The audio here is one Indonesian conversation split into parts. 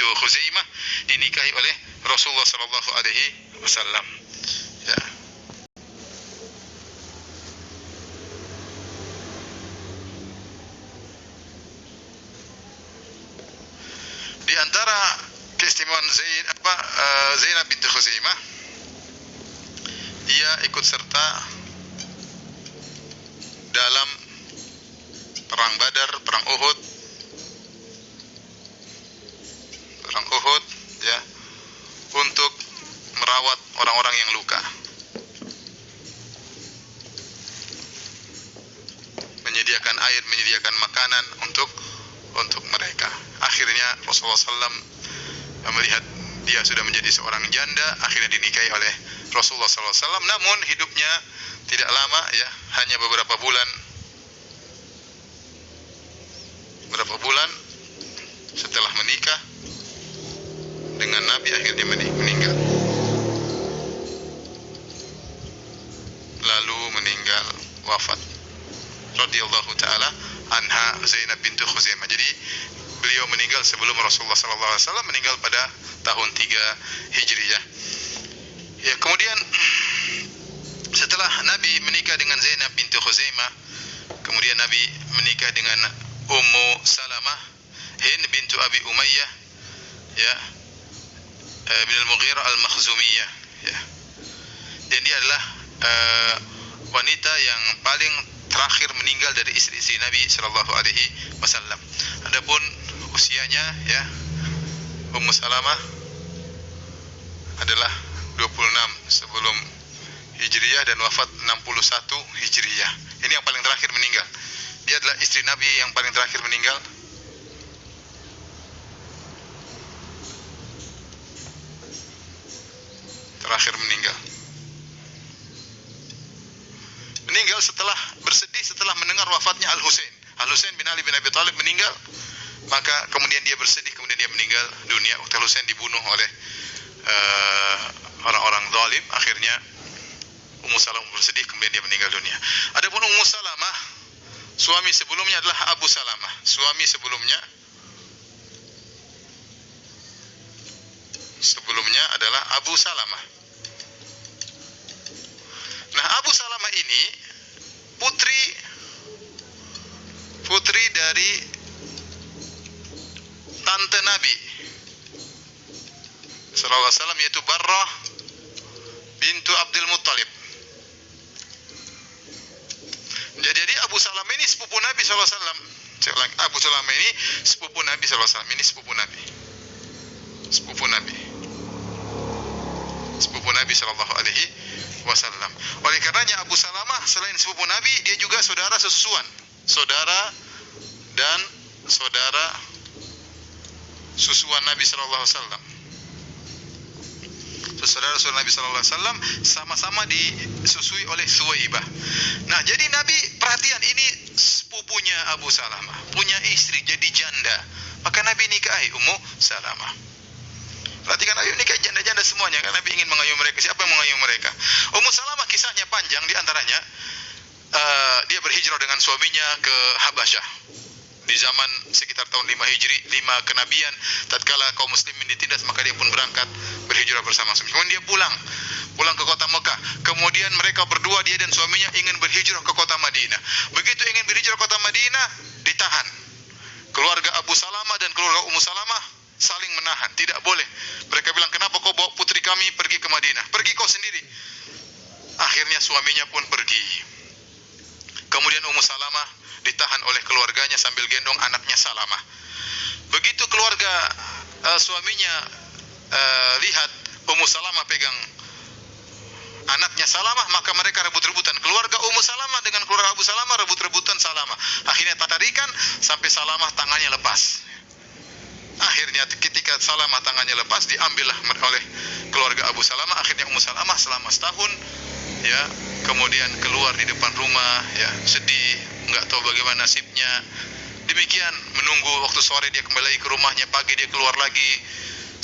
bintu Khuzaimah dinikahi oleh Rasulullah sallallahu alaihi wasallam. Ya. Di antara keistimewaan Zainab binti Khuzaimah, ia ikut serta dalam perang Badar, perang Uhud, ya, untuk merawat orang-orang yang luka, menyediakan air, menyediakan makanan untuk mereka. Akhirnya Rasulullah SAW melihat dia sudah menjadi seorang janda, akhirnya dinikahi oleh Rasulullah SAW. Namun hidupnya tidak lama, ya, hanya beberapa bulan setelah menikah dengan Nabi, akhirnya meninggal. Lalu meninggal, wafat. Radhiyallahu taala anha Zainab bintu Khuzaimah. Jadi beliau meninggal sebelum Rasulullah SAW meninggal pada tahun 3 Hijriyah. Ya, kemudian setelah Nabi menikah dengan Zainab bintu Khuzaimah, kemudian Nabi menikah dengan Ummu Salamah Hind bintu Abi Umayyah, ya, bin al-Mughirah al-Makhzumiyah, ya. Dan dia adalah wanita yang paling terakhir meninggal dari istri-istri Nabi sallallahu alaihi wasallam. Adapun usianya, ya, Ummu Salamah adalah 26 sebelum Hijriyah dan wafat 61 Hijriyah. Ini yang paling terakhir meninggal. Dia adalah istri Nabi yang paling terakhir meninggal. Meninggal setelah bersedih setelah mendengar wafatnya Al-Husain. Al-Husain bin Ali bin Abi Thalib meninggal, maka kemudian dia bersedih, kemudian dia meninggal dunia. Al-Husain dibunuh oleh orang-orang zalim. Akhirnya Ummu Salamah bersedih, kemudian dia meninggal dunia. Adapun Ummu Salamah, suami sebelumnya adalah Abu Salamah. Suami sebelumnya adalah Abu Salamah. Nah, Abu Salamah ini putri dari tante Nabi sallallahu alaihi wasallam, yaitu Barrah bintu Abdul Muttalib. Jadi Abu Salamah ini sepupu Nabi sallallahu alaihi wasallam. Abu Salamah ini sepupu Nabi sallallahu alaihi wasallam. Ini sepupu Nabi sallallahu alaihi wasallam. Oleh karenanya Abu Salamah selain sepupu Nabi, dia juga saudara sesusuan, saudara susuan Nabi sallallahu alaihi wasallam. Saudara Nabi sallallahu alaihi wasallam, sama-sama disusui oleh Suwaibah. Nah, jadi Nabi perhatian, ini sepupunya Abu Salamah, punya istri jadi janda. Maka Nabi nikahi Ummu Salamah. Perhatikan, Nabi nikahi janda-janda semuanya, karena Nabi ingin mengayuh mereka. Siapa yang mengayuh mereka? Ummu Salamah kisahnya panjang, di antaranya dia berhijrah dengan suaminya ke Habasyah di zaman sekitar tahun 5 Hijri, 5 kenabian. Tatkala kaum muslimin ditindas, maka dia pun berangkat berhijrah bersama suami. Kemudian dia pulang ke kota Mekah. Kemudian mereka berdua, dia dan suaminya, ingin berhijrah ke kota Madinah. Begitu ingin berhijrah ke kota Madinah, ditahan. Keluarga Abu Salamah dan keluarga Ummu Salamah saling menahan, tidak boleh. Mereka bilang, kenapa kau bawa putri kami pergi ke Madinah? Pergi kau sendiri. Akhirnya suaminya pun pergi. Kemudian Ummu Salamah ditahan oleh keluarganya sambil gendong anaknya Salamah. Begitu keluarga suaminya lihat Ummu Salamah pegang anaknya Salamah, maka mereka rebut-rebutan. Keluarga Ummu Salamah dengan keluarga Abu Salamah rebut-rebutan Salamah. Akhirnya tarikan sampai Salamah tangannya lepas. Akhirnya ketika Salamah tangannya lepas, diambillah oleh keluarga Abu Salamah. Akhirnya Ummu Salamah selama setahun, ya, kemudian keluar di depan rumah, ya, sedih, enggak tahu bagaimana nasibnya. Demikian menunggu waktu sore dia kembali ke rumahnya, pagi dia keluar lagi.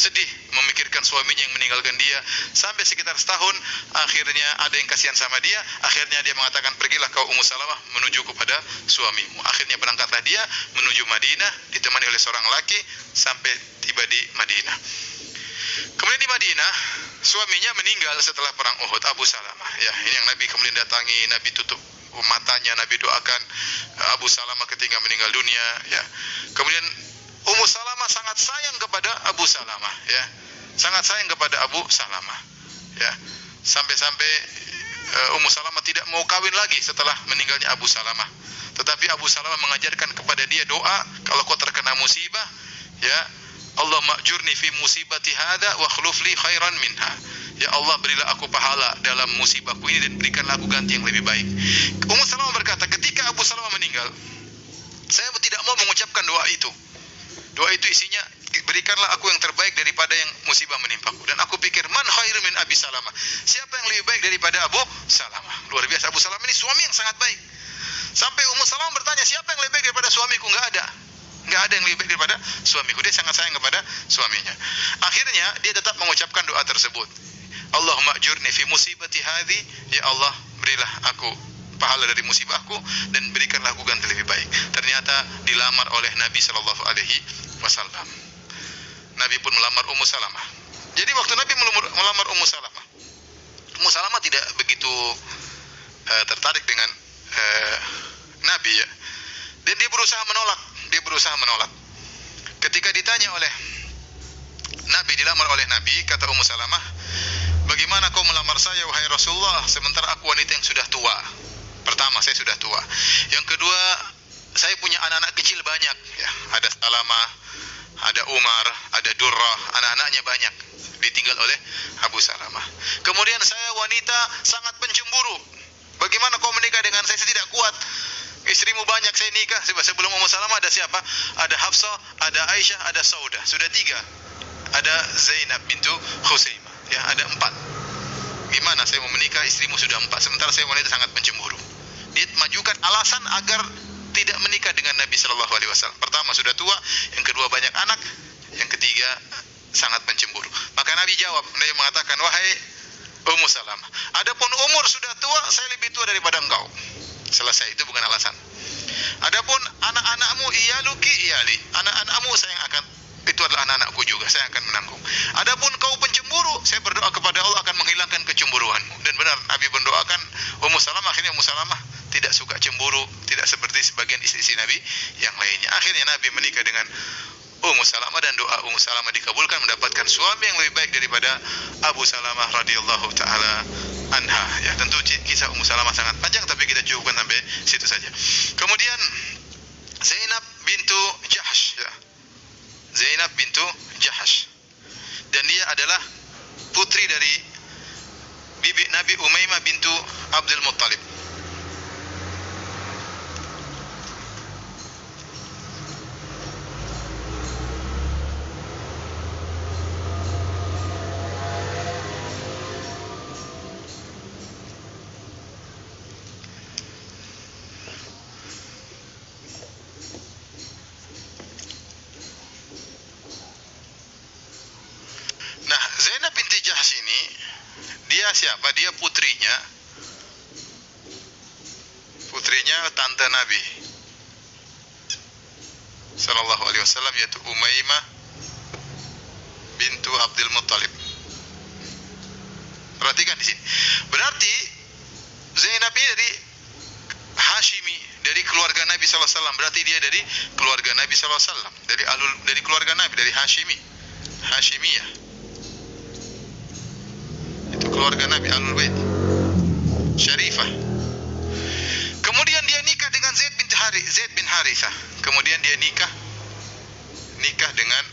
sedih memikirkan suaminya yang meninggalkan dia sampai sekitar setahun. Akhirnya ada yang kasihan sama dia, akhirnya dia mengatakan, pergilah kau Ummu Salamah menuju kepada suamimu. Akhirnya berangkatlah dia menuju Madinah ditemani oleh seorang laki sampai tiba di Madinah. Kemudian di Madinah suaminya meninggal setelah perang Uhud, Abu Salamah. Ya, ini yang Nabi kemudian datangi, Nabi tutup matanya, Nabi doakan Abu Salamah ketika meninggal dunia. Ya, kemudian Ummu Salamah sangat sayang kepada Abu Salamah, ya, sangat sayang kepada Abu Salamah, ya, sampai-sampai Ummu Salamah tidak mau kawin lagi setelah meninggalnya Abu Salamah. Tetapi Abu Salamah mengajarkan kepada dia doa, kalau kau terkena musibah, ya, Allah ma'jurni fi musibati hadza wa akhluf li khairan minha. Ya Allah, berilah aku pahala dalam musibahku ini dan berikanlah aku ganti yang lebih baik. Ummu Salamah berkata, ketika Abu Salamah meninggal, saya tidak mau mengucapkan doa itu. Doa itu isinya, berikanlah aku yang terbaik daripada yang musibah menimpaku. Dan aku pikir, man khairu min Abi Salamah, siapa yang lebih baik daripada Abu Salamah. Luar biasa, Abu Salamah ini suami yang sangat baik. Sampai Ummu Salamah bertanya, siapa yang lebih baik daripada suamiku? Enggak ada yang lebih baik daripada suamiku. Dia sangat sayang kepada suaminya. Akhirnya dia tetap mengucapkan doa tersebut, Allahumma ajurni fi musibati hadhi, ya Allah, berilah aku pahala dari musibahku dan berikanlah aku ganti lebih baik. Ternyata dilamar oleh Nabi sallallahu alaihi wasallam. Nabi pun melamar Ummu Salamah. Jadi waktu Nabi melamar Ummu Salamah tidak begitu tertarik dengan Nabi, ya. Dan dia berusaha menolak. Ketika ditanya oleh Nabi, dilamar oleh Nabi, kata Ummu Salamah, bagaimana kau melamar saya wahai Rasulullah sementara aku wanita yang sudah tua? Pertama, saya sudah tua. Yang kedua, saya punya anak-anak kecil banyak, ya. Ada Salamah, ada Umar, ada Durrah, anak-anaknya banyak ditinggal oleh Abu Salamah. Kemudian saya wanita sangat pencemburu. Bagaimana kau menikah dengan saya? Saya tidak kuat. Istrimu banyak, saya nikah. Sebelum Ummu Salamah ada siapa? Ada Hafsah, ada Aisyah, ada Saudah. Sudah 3. Ada Zainab bintu Khuzaimah. Ya, ada 4. Gimana saya mau menikah, istrimu sudah 4, sementara saya wanita sangat pencemburu. Dia majukan alasan agar tidak menikah dengan Nabi sallallahu alaihi wasallam. Pertama, sudah tua, yang kedua banyak anak, yang ketiga sangat pencemburu. Maka Nabi jawab, Nabi mengatakan, wahai Ummu Salamah, adapun umur sudah tua, saya lebih tua daripada engkau. Selesai, itu bukan alasan. Adapun anak-anakmu, iyaluki iyali, anak-anakmu saya yang akan, itu adalah anak-anakku juga, saya akan menanggung. Adapun kau pencemburu, saya berdoa kepada Allah akan menghilangkan kecemburuanmu. Dan benar, Nabi mendoakan Ummu Salamah. Akhirnya Ummu Salamah tidak suka cemburu, tidak seperti sebagian istri-istri Nabi yang lainnya. Akhirnya Nabi menikah dengan Ummu Salamah dan doa Ummu Salamah dikabulkan, mendapatkan suami yang lebih baik daripada Abu Salamah radhiyallahu taala anha. Ya, tentu kisah Ummu Salamah sangat panjang, tapi kita cukupkan sampai situ saja. Kemudian Zainab bintu Jahsh, ya. Zainab bintu Jahsh, dan dia adalah putri dari bibi Nabi Umaymah bintu Abdul Muttalib. Nah, Zainab binti Jahsh ini, dia siapa? Dia putrinya tante Nabi sallallahu alaihi wasallam, yaitu Umaymah bintu Abdul Muttalib. Perhatikan di sini. Berarti Zainab ini dari Hashimi, dari keluarga Nabi sallallahu alaihi wasallam. Berarti dia dari keluarga Nabi sallallahu alaihi wasallam, dari keluarga Nabi, dari Hashimiyah. Itu keluarga Nabi, Ahlul Bait Syarifah. Kemudian dia nikah dengan Zaid bin Harithah. Kemudian dia nikah dengan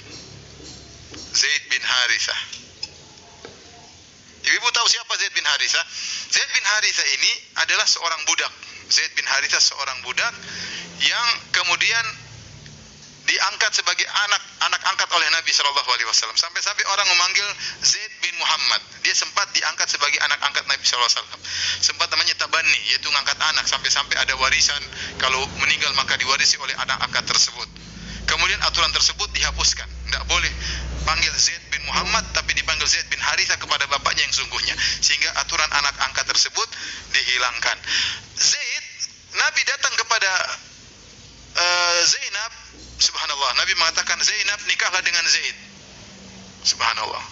Zaid bin Harithah. Ibu tahu siapa Zaid bin Harithah? Zaid bin Harithah ini adalah seorang budak. Zaid bin Harithah seorang budak yang kemudian diangkat sebagai anak angkat oleh Nabi sallallahu alaihi wasallam. Sampai-sampai orang memanggil Zaid bin Muhammad. Dia sempat diangkat sebagai anak angkat Nabi sallallahu alaihi wasallam. Sempat namanya tabanni, yaitu ngangkat anak, sampai-sampai ada warisan, kalau meninggal maka diwarisi oleh anak angkat tersebut. Kemudian aturan tersebut dihapuskan. Tidak boleh panggil Zaid bin Muhammad, tapi dipanggil Zaid bin Harithah kepada bapaknya yang sungguhnya, sehingga aturan anak angkat tersebut dihilangkan. Zaid, Nabi datang kepada Zainab, subhanallah, Nabi mengatakan, Zainab, nikahlah dengan Zaid. Subhanallah,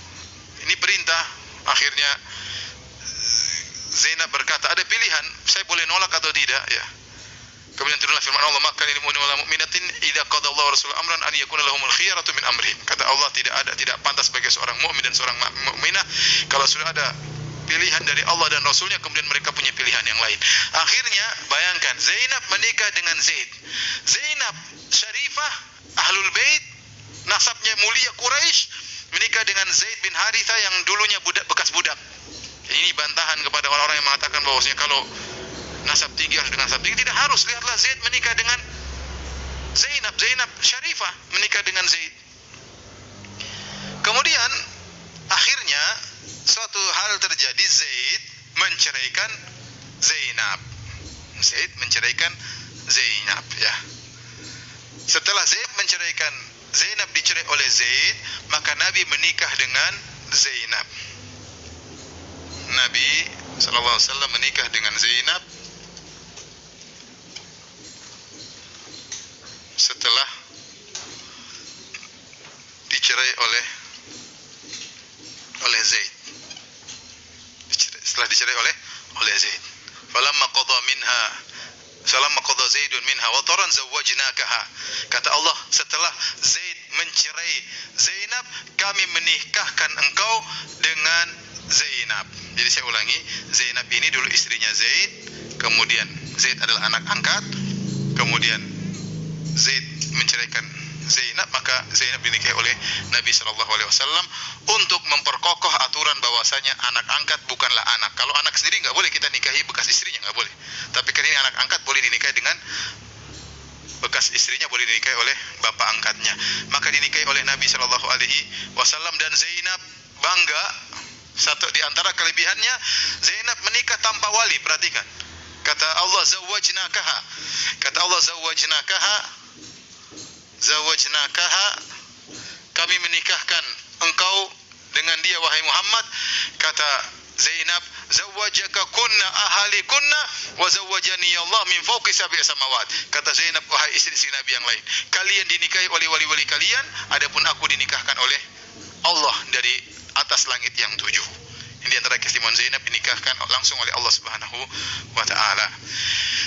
ini perintah. Akhirnya Zainab berkata, ada pilihan, saya boleh nolak atau tidak, ya. Kemudian turunlah firman Allah, maka lil mu'minin wal mu'minatin idza qada Allahu wa rasuluhu amran an yakuna lahumul khiyaratu min amrihim. Kata Allah, tidak pantas bagi seorang mukmin dan seorang mukminah kalau sudah ada pilihan dari Allah dan Rasulnya, kemudian mereka punya pilihan yang lain. Akhirnya bayangkan, Zainab menikah dengan Zaid. Zainab syarifah, ahlul bait, nasabnya mulia Quraisy, menikah dengan Zaid bin Harithah yang dulunya bekas budak. Ini bantahan kepada orang-orang yang mengatakan bahwasanya kalau nasab tinggi harus dengan nasab tinggi. Tidak harus. Lihatlah Zaid menikah dengan Zainab. Zainab syarifah menikah dengan Zaid. Kemudian akhirnya suatu hal terjadi, Zaid menceraikan Zainab. Zaid menceraikan Zainab, ya. Setelah Zaid menceraikan Zainab, dicerai oleh Zaid, maka Nabi menikah dengan Zainab. Nabi SAW menikah dengan Zainab setelah dicerai oleh Zaid. Setelah dicerai oleh Zaid. Falamma qada Zaidun minha wa taran zawwajnakaha. Kata Allah, setelah Zaid mencerai Zainab, kami menikahkan engkau dengan Zainab. Jadi saya ulangi, Zainab ini dulu istrinya Zaid, kemudian Zaid adalah anak angkat, kemudian Zaid menceraikan Zainab, maka Zainab dinikahi oleh Nabi SAW untuk memperkokoh aturan bahwasanya anak angkat bukanlah anak. Kalau anak sendiri nggak boleh kita nikahi bekas istrinya, nggak boleh. Tapi karena ini anak angkat, boleh dinikahi dengan bekas istrinya, boleh dinikahi oleh bapak angkatnya. Maka dinikahi oleh Nabi SAW, dan Zainab bangga. Satu di antara kelebihannya, Zainab menikah tanpa wali. Perhatikan, kata Allah, zawwajnakaha. Kata Allah, zawwajnakaha, kami menikahkan engkau dengan dia wahai Muhammad. Kata Zainab, zawwajaka kunna ahali kunna wa zawwajani Allah min fawqi sab'i samawat. Kata Zainab, wahai istri-istri Nabi yang lain, kalian dinikahi oleh wali-wali kalian, adapun aku dinikahkan oleh Allah dari atas langit yang 7. Ini di antara keistimewaan Zainab, dinikahkan langsung oleh Allah Subhanahu wa taala.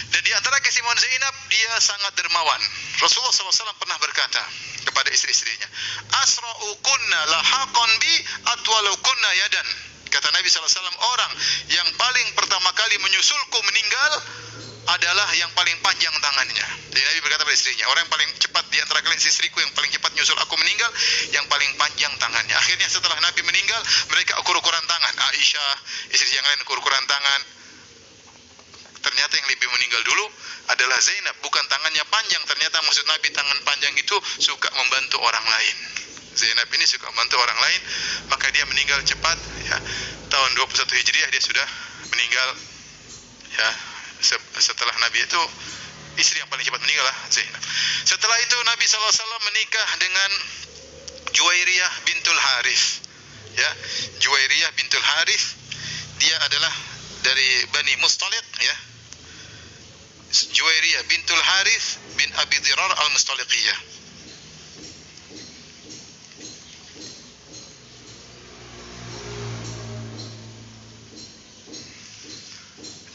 Dan di antara keistimewaan Zainab, dia sangat dermawan. Rasulullah SAW pernah berkata kepada istri-istrinya, asra'ukunna lahaqan bi atwalukunna yadan. Kata Nabi SAW, orang yang paling pertama kali menyusulku meninggal adalah yang paling panjang tangannya. Jadi Nabi berkata pada istrinya, orang yang paling cepat di antara kalian, istriku yang paling cepat nyusul aku meninggal, yang paling panjang tangannya. Akhirnya setelah Nabi meninggal, mereka ukur-ukuran tangan. Aisyah, istri yang lain ukur-ukuran tangan. Ternyata yang lebih meninggal dulu adalah Zainab. Bukan tangannya panjang, ternyata maksud Nabi tangan panjang itu suka membantu orang lain. Zainab ini suka membantu orang lain, maka dia meninggal cepat, ya. Tahun 21 Hijriah dia sudah meninggal, ya. Setelah Nabi itu, istri yang paling cepat meninggal lah Zainab. Setelah itu Nabi SAW menikah dengan Juwairiyah bintul Harith, ya. Juwairiyah bintul Harith, dia adalah dari Bani Mustaliq, ya. Juwairiyah bintul Harith bin Abi Dirar al-Mustaliqiyah.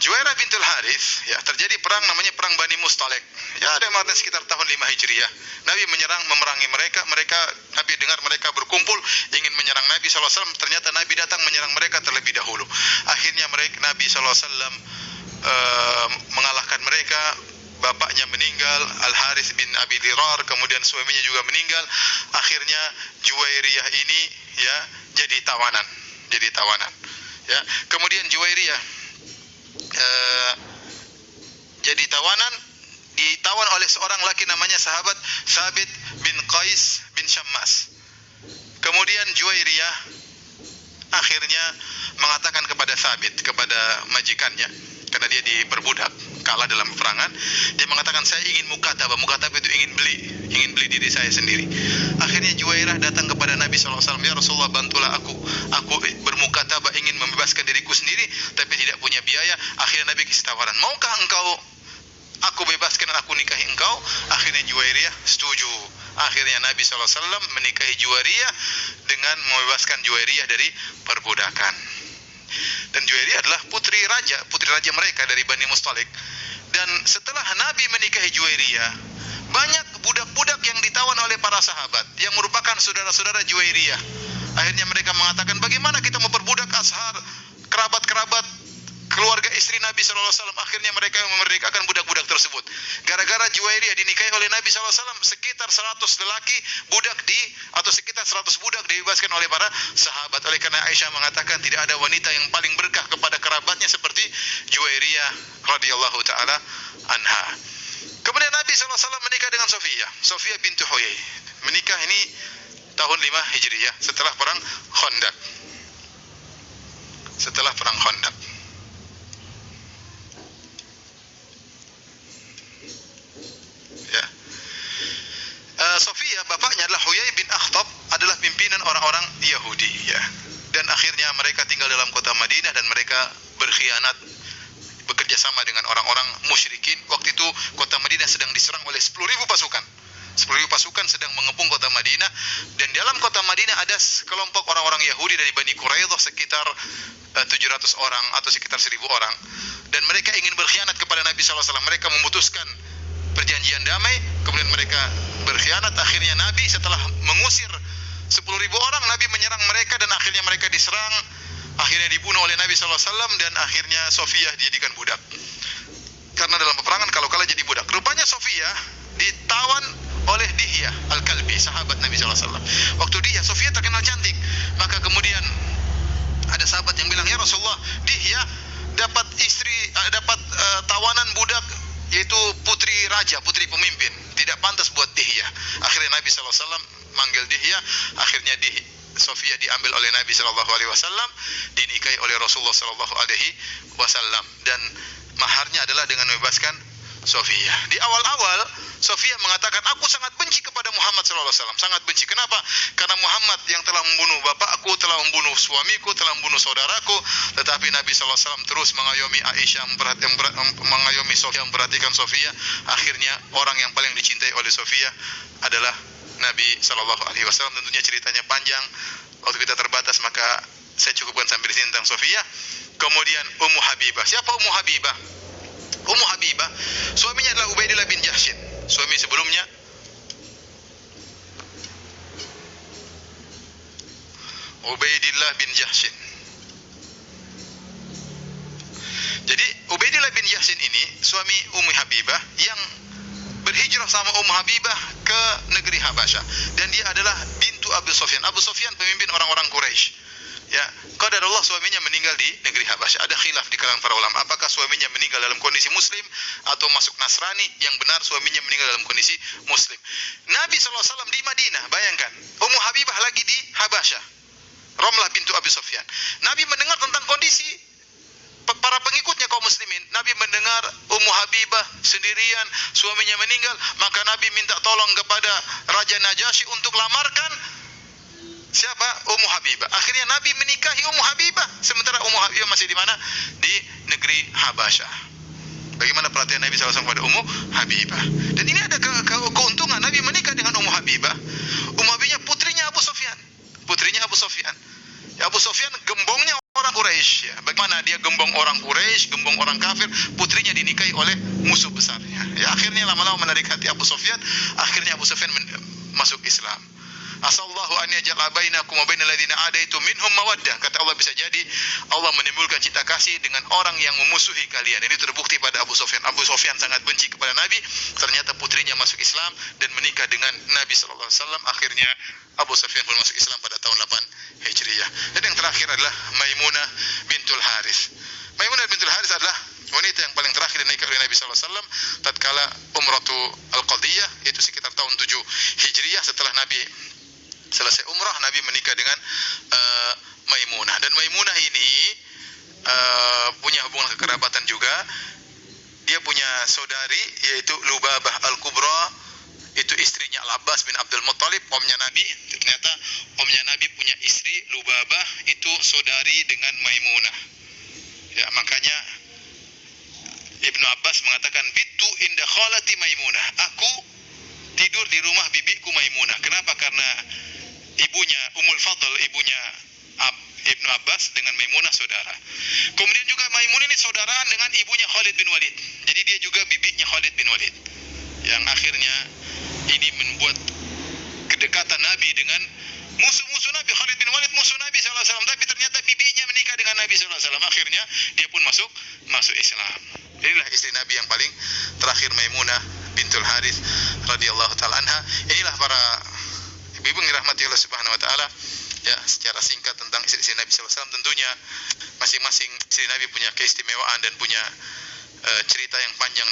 Juwairiyah bintul Harith, ya, terjadi perang namanya perang Bani Mustaliq. Ya, ada yang mengatakan sekitar tahun 5 Hijriah. Nabi memerangi mereka. Nabi dengar mereka berkumpul ingin menyerang Nabi SAW. Ternyata Nabi datang menyerang mereka terlebih dahulu. Akhirnya Nabi SAW mengalahkan mereka. Bapaknya meninggal, Al-Harith bin Abi Dirar, kemudian suaminya juga meninggal. Akhirnya Juwairiyah ini, ya, jadi tawanan. Ya. Kemudian Juwairiyah jadi tawanan, ditawan oleh seorang laki namanya sahabat Thabit bin Qais bin Syammas. Kemudian Juwairiyah akhirnya mengatakan kepada Thabit, kepada majikannya, karena dia diperbudak, kalah dalam peperangan. Dia mengatakan, saya ingin mukatabah. Mukatabah itu ingin beli diri saya sendiri. Akhirnya Juwairah datang kepada Nabi SAW, ya Rasulullah, bantulah aku bermukatabah, ingin membebaskan diriku sendiri tapi tidak punya biaya. Akhirnya Nabi kasih tawaran, maukah engkau aku bebaskan dan aku nikahi engkau? Akhirnya Juwairiyah setuju. Akhirnya Nabi SAW menikahi Juwairiyah dengan membebaskan Juwairiyah dari perbudakan. Dan Juwairiyah adalah putri raja mereka dari Bani Mustalik. Dan setelah Nabi menikahi Juwairiyah, banyak budak-budak yang ditawan oleh para sahabat yang merupakan saudara-saudara Juwairiyah. Akhirnya mereka mengatakan, bagaimana kita memperbudak ashar, kerabat-kerabat keluarga istri Nabi SAW. Akhirnya mereka memerdekakan budak-budak tersebut. Gara-gara Juwairiyah dinikahi oleh Nabi SAW, sekitar 100 lelaki budak atau sekitar 100 budak dibebaskan oleh para sahabat. Oleh karena Aisyah mengatakan, tidak ada wanita yang paling berkah kepada kerabatnya seperti Juwairiyah radhiyallahu taala anha. Kemudian Nabi SAW menikah dengan Sofiyah bintu Huyai. Menikah ini tahun 5 Hijriyah setelah perang Khandaq. Ya. Sofiyah, bapaknya adalah Huyai bin Akhtab, adalah pimpinan orang-orang Yahudi, ya. Dan akhirnya mereka tinggal dalam kota Madinah dan mereka berkhianat, bekerja sama dengan orang-orang musyrikin. Waktu itu kota Madinah sedang diserang oleh 10.000 pasukan. 10.000 pasukan sedang mengepung kota Madinah, dan dalam kota Madinah ada kelompok orang-orang Yahudi dari Bani Quraidah sekitar 700 orang atau sekitar 1.000 orang, dan mereka ingin berkhianat kepada Nabi SAW. Mereka memutuskan perjanjian damai, kemudian mereka berkhianat. Akhirnya Nabi setelah mengusir 10.000 orang, Nabi menyerang mereka dan akhirnya mereka diserang. Akhirnya dibunuh oleh Nabi SAW dan akhirnya Sofiyah dijadikan budak. Karena dalam peperangan kalau kalah jadi budak. Rupanya Sofiyah ditawan oleh Dihyah Al-Kalbi, sahabat Nabi SAW. Waktu Sofiyah terkenal cantik, maka kemudian ada sahabat yang bilang, ya Rasulullah, Dihyah dapat tawanan budak, yaitu putri raja, putri pemimpin, tidak pantas buat Dihyah. Akhirnya Nabi SAW manggil Dihyah. Akhirnya Sofiyah diambil oleh Nabi SAW, dinikahi oleh Rasulullah SAW, dan maharnya adalah dengan membebaskan Sofiyah. Di awal-awal Sofiyah mengatakan, aku sangat benci kepada Muhammad SAW, sangat benci. Kenapa? Karena Muhammad yang telah membunuh bapakku, telah membunuh suamiku, telah membunuh saudaraku. Tetapi Nabi SAW terus mengayomi Aisyah, mengayomi Sofiyah, memperhatikan Sofiyah. Akhirnya orang yang paling dicintai oleh Sofiyah adalah Nabi SAW. Tentunya ceritanya panjang, waktu kita terbatas, maka saya cukupkan sampai di sini tentang Sofiyah. Kemudian Ummu Habibah. Siapa Ummu Habibah? Ummu Habibah, suaminya adalah Ubaidillah bin Jahshin. Suami sebelumnya Ubaidillah bin Jahshin. Jadi Ubaidillah bin Jahshin ini suami Ummu Habibah yang berhijrah sama Ummu Habibah ke negeri Habasyah, dan dia adalah bintu Abu Sufyan. Abu Sufyan pemimpin orang-orang Quraisy. Ya, qadarullah suaminya meninggal di negeri Habasyah. Ada khilaf di kalangan para ulama, apakah suaminya meninggal dalam kondisi muslim atau masuk Nasrani. Yang benar suaminya meninggal dalam kondisi muslim. Nabi SAW di Madinah, bayangkan, Ummu Habibah lagi di Habasyah, Romlah bintu Abi Sufyan. Nabi mendengar tentang kondisi para pengikutnya kaum muslimin. Nabi mendengar Ummu Habibah sendirian, suaminya meninggal, maka Nabi minta tolong kepada Raja Najasyi untuk lamarkan siapa? Ummu Habibah. Akhirnya Nabi menikahi Ummu Habibah, sementara Ummu Habibah masih di mana? Di negeri Habasyah. Bagaimana perhatian Nabi SAW pada Ummu Habibah? Dan ini ada keuntungan Nabi menikah dengan Ummu Habibah. Ummu Habibah putrinya Abu Sufyan. Ya, Abu Sufyan gembongnya orang Quraisy. Ya. Bagaimana dia gembong orang Quraisy, gembong orang kafir, putrinya dinikahi oleh musuh besarnya. Ya, akhirnya lama-lama menarik hati Abu Sufyan. Akhirnya Abu Sufyan masuk Islam. Asallahu an yaj'ala bainakum wa bainal ladzina adaitum minhum mawaddah. Kata Allah, bisa jadi Allah menimbulkan cinta kasih dengan orang yang memusuhi kalian. Ini terbukti pada Abu Sufyan. Abu Sufyan sangat benci kepada Nabi. Ternyata putrinya masuk Islam dan menikah dengan Nabi SAW. Akhirnya Abu Sufyan pun masuk Islam pada tahun 8 Hijriyah. Dan yang terakhir adalah Maimunah bintul Harith. Maimunah bintul Harith adalah wanita yang paling terakhir dinikahi oleh Nabi SAW tatkala Umratu Al-Qadiyah, yaitu sekitar tahun 7 Hijriyah. Setelah Nabi selesai umrah, Nabi menikah dengan Maimunah. Dan Maimunah ini punya hubungan kekerabatan juga saudari, yaitu Lubabah Al-Kubra, itu istrinya Al-Abbas bin Abdul Muttalib, omnya Nabi. Ternyata omnya Nabi punya istri Lubabah, itu saudari dengan Maimunah. Ya, makanya Ibnu Abbas mengatakan, bitu inda khalati Maimunah, aku tidur di rumah bibiku Maimunah. Kenapa? Karena ibunya Ummul Fadl, ibunya Ibnu Abbas dengan Maimunah saudara. Kemudian juga Maimunah ini saudaraan dengan ibunya Khalid bin Walid. Jadi dia juga bibinya Khalid bin Walid. Yang akhirnya ini membuat kedekatan Nabi dengan musuh-musuh Nabi. Khalid bin Walid musuh Nabi SAW, tapi ternyata bibinya menikah dengan Nabi SAW. Akhirnya dia pun masuk Islam. Inilah istri Nabi yang paling terakhir, Maimunah bintul Harith radhiyallahu taala anha. Inilah para ibu yang dirahmati Allah Subhanahu wa taala. Ya, secara singkat tentang istri Nabi SAW. Tentunya masing-masing istri Nabi punya keistimewaan dan punya cerita yang panjang.